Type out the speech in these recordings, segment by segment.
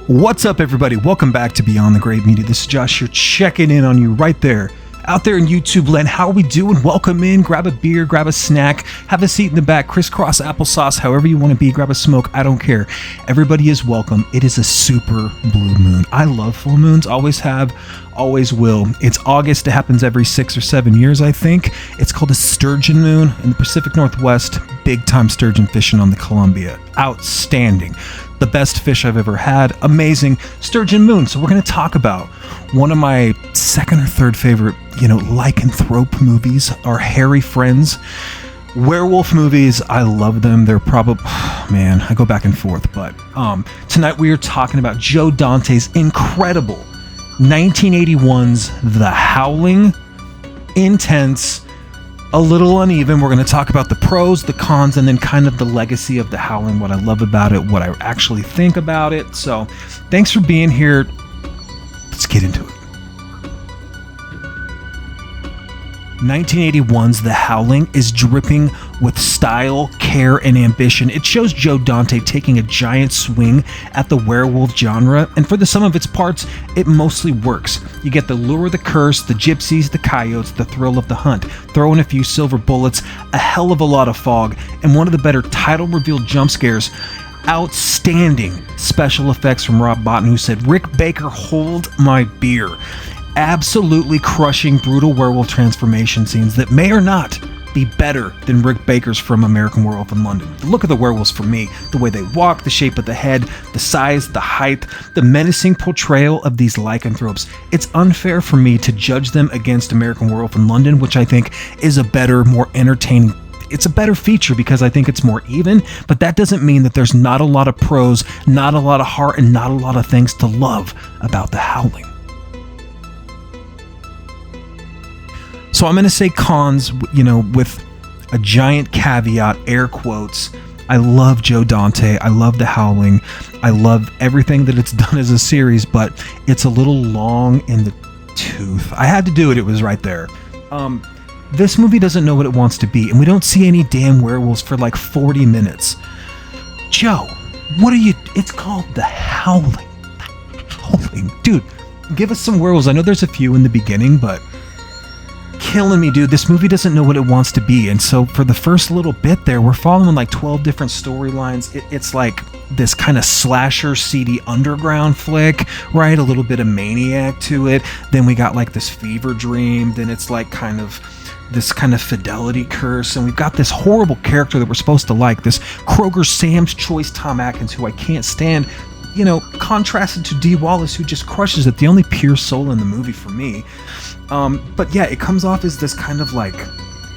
What's up, everybody? Welcome back to Beyond the Grave Media. This is Josh here, checking in on you right there. Out there in YouTube land, how are we doing? Welcome in, grab a beer, grab a snack, have a seat in the back, crisscross applesauce, however you want to be, grab a smoke, I don't care. Everybody is welcome. It is a super blue moon. I love full moons, always have, always will. It's August, it happens every 6 or 7 years, I think. It's called a sturgeon moon in the Pacific Northwest, big time sturgeon fishing on the Columbia. Outstanding. The best fish I've ever had. Amazing sturgeon moon. So we're going to talk about one of my second or third favorite, lycanthrope movies, our hairy friends. Werewolf movies, I love them. They're probably, I go back and forth. But tonight we are talking about Joe Dante's incredible 1981's The Howling. Intense, a little uneven. We're going to talk about the pros, the cons, and then kind of the legacy of The Howling, what I love about it, what I actually think about it. So thanks for being here. Let's get into it. 1981's The Howling is dripping with style, care, and ambition. It shows Joe Dante taking a giant swing at the werewolf genre, and for the sum of its parts, it mostly works. You get the lure of the curse, the gypsies, the coyotes, the thrill of the hunt, throw in a few silver bullets, a hell of a lot of fog, and one of the better title reveal jump scares. Outstanding special effects from Rob Bottin, who said, "Rick Baker, hold my beer." Absolutely crushing, brutal werewolf transformation scenes that may or not be better than Rick Baker's from American Werewolf in London. The look of the werewolves for me, the way they walk, the shape of the head, the size, the height, the menacing portrayal of these lycanthropes. It's unfair for me to judge them against American Werewolf in London, which I think is a better, more entertaining. It's a better feature because I think it's more even, but that doesn't mean that there's not a lot of pros, not a lot of heart, and not a lot of things to love about The Howling. So I'm going to say cons, with a giant caveat, air quotes. I love Joe Dante. I love The Howling. I love everything that it's done as a series, but it's a little long in the tooth. I had to do it. It was right there. This movie doesn't know what it wants to be, and we don't see any damn werewolves for like 40 minutes. Joe, it's called The Howling. Howling. Dude, give us some werewolves. I know there's a few in the beginning, but killing me, dude. This movie doesn't know what it wants to be, and so for the first little bit there, we're following like 12 different storylines. It's like this kind of slasher, seedy underground flick, right? A little bit of Maniac to it. Then we got like this fever dream. Then it's like kind of this kind of fidelity curse, and we've got this horrible character that we're supposed to like, this Kreuger Sam's Choice Tom Atkins, who I can't stand, contrasted to Dee Wallace, who just crushes it, the only pure soul in the movie for me. But yeah, it comes off as this kind of like,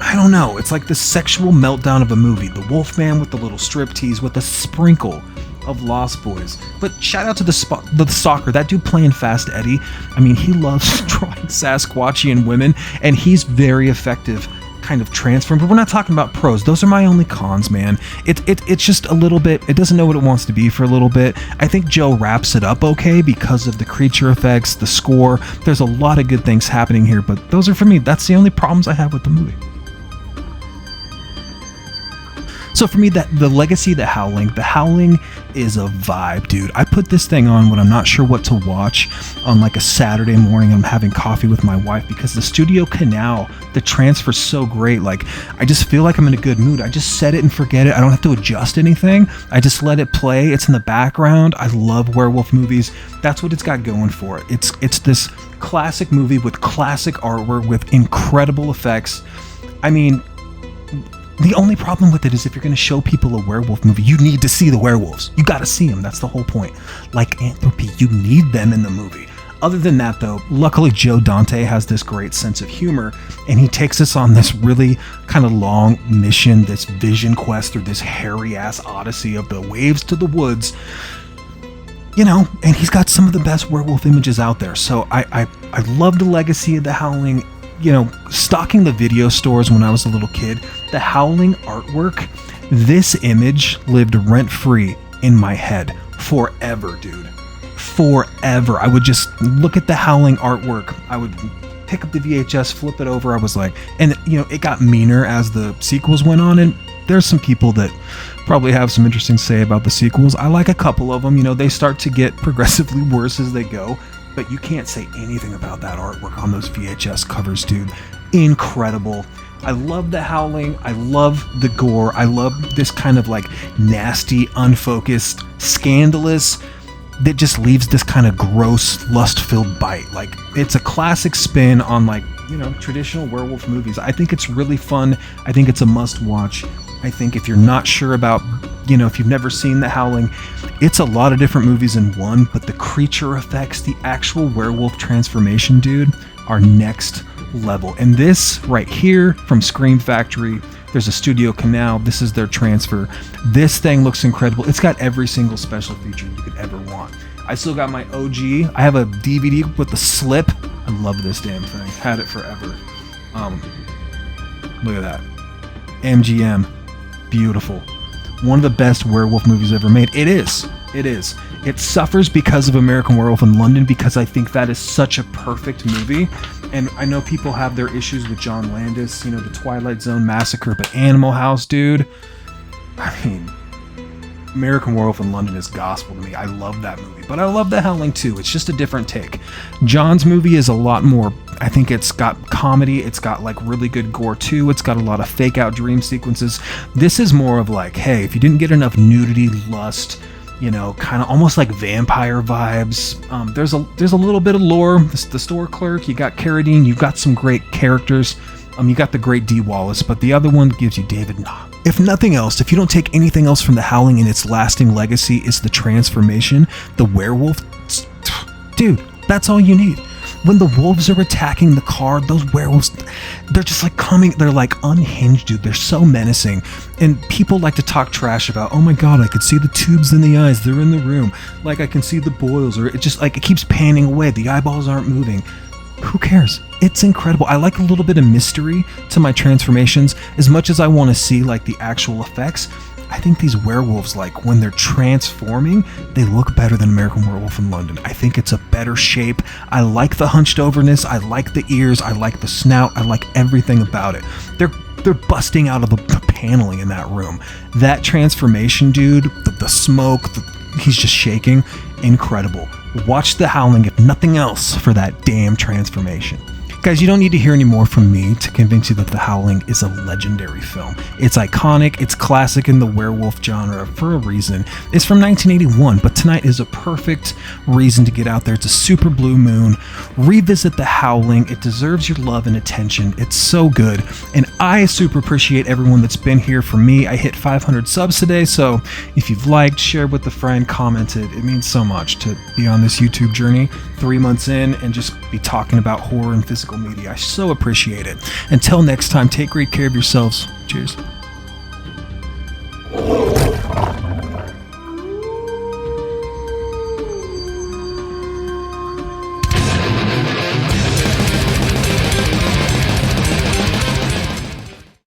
I don't know, it's like the sexual meltdown of a movie. The Wolfman with the little striptease with a sprinkle of Lost Boys. But shout out to the stalker, that dude playing Fast Eddie. I mean, he loves drawing Sasquatchian women, and he's very effective kind of transform. But we're not talking about pros. Those are my only cons, man. It's just a little bit, it doesn't know what it wants to be for a little bit. I think Joe wraps it up okay because of the creature effects, the score. There's a lot of good things happening here, but those are for me. That's the only problems I have with the movie. So for me, the legacy of The Howling is a vibe, dude. I put this thing on when I'm not sure what to watch on like a Saturday morning. I'm having coffee with my wife because the studio canal, the transfer's so great. Like, I just feel like I'm in a good mood. I just set it and forget it. I don't have to adjust anything. I just let it play. It's in the background. I love werewolf movies. That's what it's got going for it. It's this classic movie with classic artwork with incredible effects. I mean, the only problem with it is if you're going to show people a werewolf movie, you need to see the werewolves. You got to see them. That's the whole point. Lycanthropy, you need them in the movie. Other than that, though, luckily Joe Dante has this great sense of humor, and he takes us on this really kind of long mission, this vision quest through this hairy-ass odyssey of the waves to the woods, and he's got some of the best werewolf images out there. So I love the legacy of The Howling. Stocking the video stores when I was a little kid, The Howling artwork, this image lived rent-free in my head forever, dude. Forever. I would just look at The Howling artwork. I would pick up the VHS, flip it over. I was like, and it got meaner as the sequels went on, and there's some people that probably have some interesting to say about the sequels. I like a couple of them. You know, they start to get progressively worse as they go, but you can't say anything about that artwork on those VHS covers, dude. Incredible. I love the Howling. I love the gore. I love this kind of like nasty, unfocused, scandalous, that just leaves this kind of gross, lust-filled bite. Like, it's a classic spin on, like, you know, traditional werewolf movies. I think it's really fun. I think it's a must-watch. I think if you're not sure about, you know, if you've never seen The Howling, it's a lot of different movies in one, but the creature effects, the actual werewolf transformation, dude, are next level. And this right here from Scream Factory, there's a Studio Canal. This is their transfer. This thing looks incredible. It's got every single special feature you could ever want. I still got my OG. I have a DVD with the slip. I love this damn thing. Had it forever. Look at that. MGM. Beautiful. One of the best werewolf movies ever made. It is. It is. It suffers because of American Werewolf in London, because I think that is such a perfect movie. And I know people have their issues with John Landis, you know, the Twilight Zone Massacre, but Animal House, dude, I mean, American Werewolf in London is gospel to me. I love that movie, but I love The Howling too. It's just a different take. John's movie is a lot more, I think it's got comedy, it's got like really good gore too, it's got a lot of fake out dream sequences. This is more of like, hey, if you didn't get enough nudity, lust, you know, kind of almost like vampire vibes. There's a little bit of lore. The store clerk, you got Carradine, you've got some great characters. You got the great Dee Wallace, but the other one gives you David Knopf. If nothing else, if you don't take anything else from The Howling and its lasting legacy is the transformation, the werewolf, dude, that's all you need. When the wolves are attacking the car, those werewolves, they're just like coming, they're like unhinged, dude. They're so menacing. And people like to talk trash about, oh my god, I could see the tubes in the eyes, they're in the room. Like I can see the boils, or it just like it keeps panning away, the eyeballs aren't moving. Who cares? It's incredible. I like a little bit of mystery to my transformations. As much as I want to see like the actual effects, I think these werewolves, like when they're transforming, they look better than American Werewolf in London. I think it's a better shape. I like the hunched overness. I like the ears. I like the snout. I like everything about it. They're busting out of the paneling in that room. That transformation, dude, the smoke, he's just shaking. Incredible. Watch The Howling, if nothing else, for that damn transformation. Guys, you don't need to hear any more from me to convince you that The Howling is a legendary film. It's iconic, it's classic in the werewolf genre for a reason. It's from 1981, but tonight is a perfect reason to get out there. It's a super blue moon. Revisit The Howling. It deserves your love and attention. It's so good. And I super appreciate everyone that's been here for me. I hit 500 subs today, so if you've liked, shared with a friend, commented, it means so much to be on this YouTube journey 3 months in and just be talking about horror and physical media. I so appreciate it. Until next time, take great care of yourselves. Cheers.